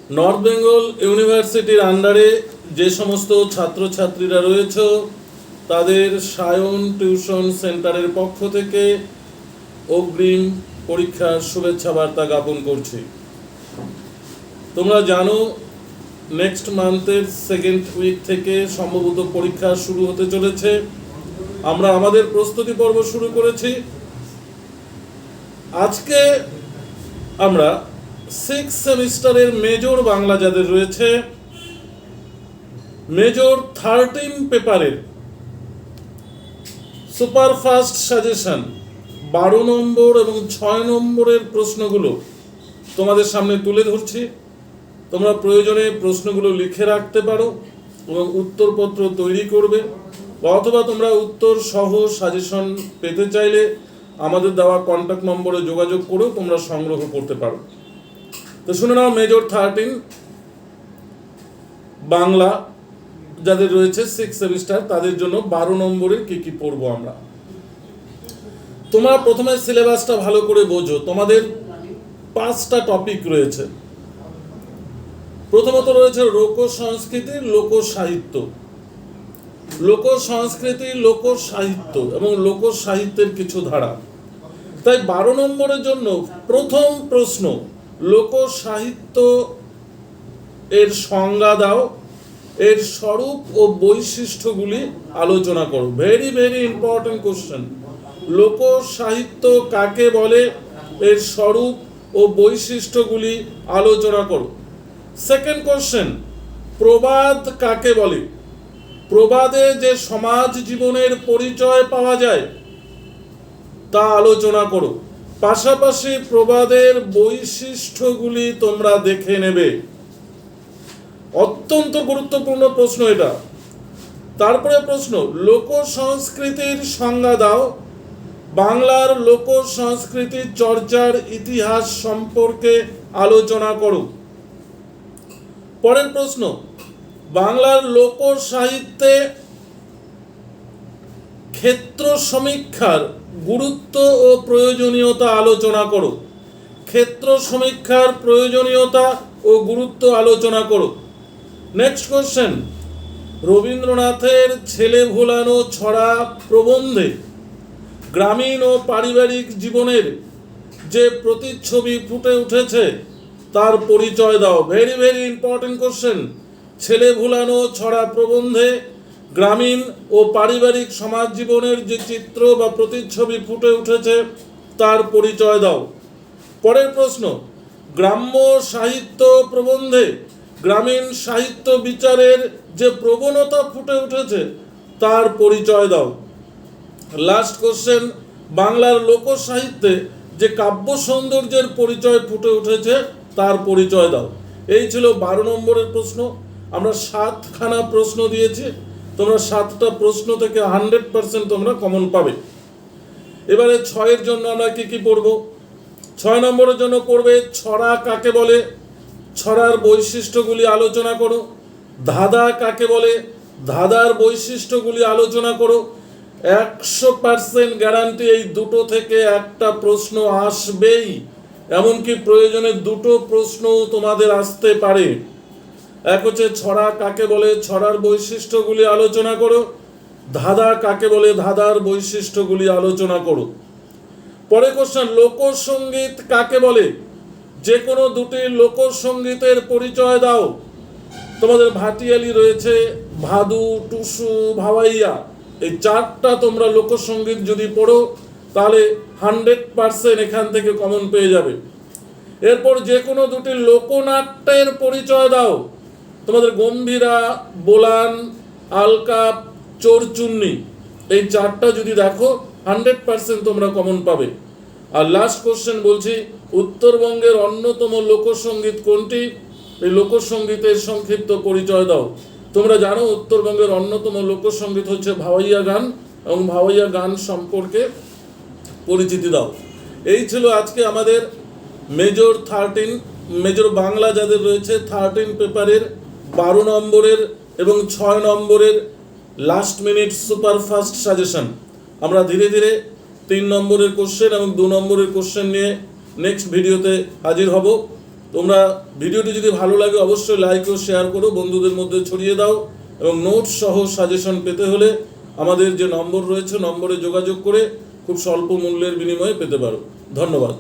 North Bengal ইউনিভার্সিটির আন্ডারে যে সমস্ত ছাত্রছাত্রীরা রয়েছে তাদের সায়ন টিউশন সেন্টারের পক্ষ থেকে অগ্রিম পরীক্ষার শুভেচ্ছা বার্তা জ্ঞাপন করছি। তোমরা জানো নেক্সট মান্থের সেকেন্ড উইক থেকে সম্ভবত পরীক্ষা শুরু হতে চলেছে। আমরা আমাদের প্রস্তুতি পর্ব শুরু করেছি। আজকে আমরা 6 সেমিস্টারের মেজর বাংলা যাদের রয়েছে, মেজর 13 পেপারের সুপারফাস্ট সাজেশন 12 নম্বর এবং 6 নম্বরের প্রশ্নগুলো তোমাদের সামনে তুলে ধরছি। তোমরা প্রয়োজনে প্রশ্নগুলো লিখে রাখতে পারো এবং উত্তরপত্র তৈরি করবে, অথবা তোমরা উত্তর সহ সাজেশন পেতে চাইলে আমাদের দেওয়া কন্ট্যাক্ট নম্বরে যোগাযোগ করেও তোমরা সংগ্রহ করতে পারো। তো শুনে নাও, মেজর 13 বাংলা যাদের রয়েছে 6 সেমিস্টার তাদের জন্য 12 নম্বরের কি পড়বো আমরা। তোমরা প্রথমে সিলেবাসটা ভালো করে বোঝো। তোমাদের 5টা টপিক রয়েছে। প্রথমত রয়েছে লোক সংস্কৃতি, লোক সাহিত্য, লোক সংস্কৃতি, লোক সাহিত্য এবং লোক সাহিত্যের কিছু ধারা। তাই 12 নম্বরের জন্য প্রথম প্রশ্ন, লোক সাহিত্য এর সংজ্ঞা দাও, এর স্বরূপ ও বৈশিষ্ট্যগুলি আলোচনা করো। Very very important question. লোক সাহিত্য কাকে বলে, এর স্বরূপ ও বৈশিষ্ট্যগুলি আলোচনা করো। সেকেন্ড কোশ্চেন, প্রবাদ কাকে বলে, প্রবাদে যে সমাজ জীবনের পরিচয় পাওয়া যায় তা আলোচনা করো। পাশাপাশি প্রবাদের বৈশিষ্ট্যগুলি তোমরা দেখে নেবে। অত্যন্ত গুরুত্বপূর্ণ প্রশ্ন এটা। তারপরে প্রশ্ন, লোক সংস্কৃতির সংজ্ঞা দাও, বাংলার লোক সংস্কৃতির চর্চার ইতিহাস সম্পর্কে আলোচনা করো। পরের প্রশ্ন, বাংলার লোক সাহিত্যে ক্ষেত্র সমীক্ষার গুরুত্ব ও প্রয়োজনীয়তা আলোচনা করো। ক্ষেত্র সমীক্ষার প্রয়োজনীয়তা ও গুরুত্ব আলোচনা করো। নেক্সট কোশ্চেন, রবীন্দ্রনাথের ছেলে ভোলানো ছড়া প্রবন্ধে গ্রামীণ ও পারিবারিক জীবনের যে প্রতিচ্ছবি ফুটে উঠেছে তার পরিচয় দাও। Very very important question. ছেলে ভোলানো ছড়া প্রবন্ধে গ্রামীণ ও পারিবারিক সমাজ জীবনের যে চিত্র বা প্রতিচ্ছবি ফুটে উঠেছে তার পরিচয় দাও। পরের প্রশ্ন, গ্রাম্য সাহিত্য প্রবন্ধে গ্রামীণ সাহিত্য বিচারের যে প্রবণতা ফুটে উঠেছে তার পরিচয় দাও। লাস্ট কোশ্চেন, বাংলার লোক সাহিত্যে যে কাব্য সৌন্দর্যের পরিচয় ফুটে উঠেছে তার পরিচয় দাও। এই ছিল 12 নম্বরের প্রশ্ন। আমরা 7খানা প্রশ্ন দিয়েছি। তোমরা 7টা প্রশ্ন থেকে 100% তোমরা কমন পাবে। এবারে 6 জন্য আমরা কি পড়ব। 6 নম্বরের জন্য পড়বে ছড়া কাকে বলে, ছড়ার বৈশিষ্ট্যগুলি আলোচনা করো। ধাঁধা কাকে বলে, ধাঁধার বৈশিষ্ট্যগুলি আলোচনা করো। 100% গ্যারান্টি এই দুটো থেকে একটা প্রশ্ন আসবেই, এমনকি প্রয়োজনে দুটো প্রশ্ন তোমাদের আসতে পারে। এক হচ্ছে ছড়া কাকে বলে, ছড়ার বৈশিষ্ট্যগুলি আলোচনা করো। ধাঁধা কাকে বলে, ধাঁধার বৈশিষ্ট্যগুলি আলোচনা করো। পরে কোশ্চেন, লোকসঙ্গীত কাকে বলে, যে কোনো দুটি লোকসঙ্গীতের পরিচয় দাও। তোমাদের ভাটিয়ালি রয়েছে, ভাদু, টুসু, ভাওয়াইয়া, এই 4টা তোমরা লোকসঙ্গীত যদি পড়ো তাহলে 100% এখান থেকে কমন পেয়ে যাবে। এরপর যে কোনো দুটি লোকনাট্যের পরিচয় দাও। তোমাদের গম্ভীরা, বোলান, আলকাপ, চোরচুন্নি, এই 4টা যদি দেখো 100% তোমরা কমন পাবে। আর লাস্ট কোশ্চেন বলছি, উত্তরবঙ্গের অন্যতম লোকসঙ্গীত কোনটি, এই লোকসঙ্গীতের সংক্ষিপ্ত পরিচয় দাও। তোমরা জানো উত্তরবঙ্গের অন্যতম লোকসঙ্গীত হচ্ছে ভাওয়াইয়া গান, এবং ভাওয়াইয়া গান সম্পর্কে পরিচিতি দাও। এই ছিল আজকে আমাদের মেজর 13 মেজর বাংলা যাদের রয়েছে 13 পেপারের 12 নম্বরের এবং 6 নম্বরের লাস্ট মিনিট সুপারফাস্ট সাজেশন। আমরা ধীরে ধীরে 3 নম্বরের কোশ্চেন এবং 2 নম্বরের কোশ্চেন নিয়ে নেক্সট ভিডিওতে হাজির হব। তোমরা ভিডিওটি যদি ভালো লাগে অবশ্যই লাইক ও শেয়ার করো, বন্ধুদের মধ্যে ছড়িয়ে দাও, এবং নোটস সহ সাজেশন পেতে হলে আমাদের যে নম্বর রয়েছে নম্বরে যোগাযোগ করে খুব স্বল্প মূল্যের বিনিময়ে পেতে পারো। ধন্যবাদ।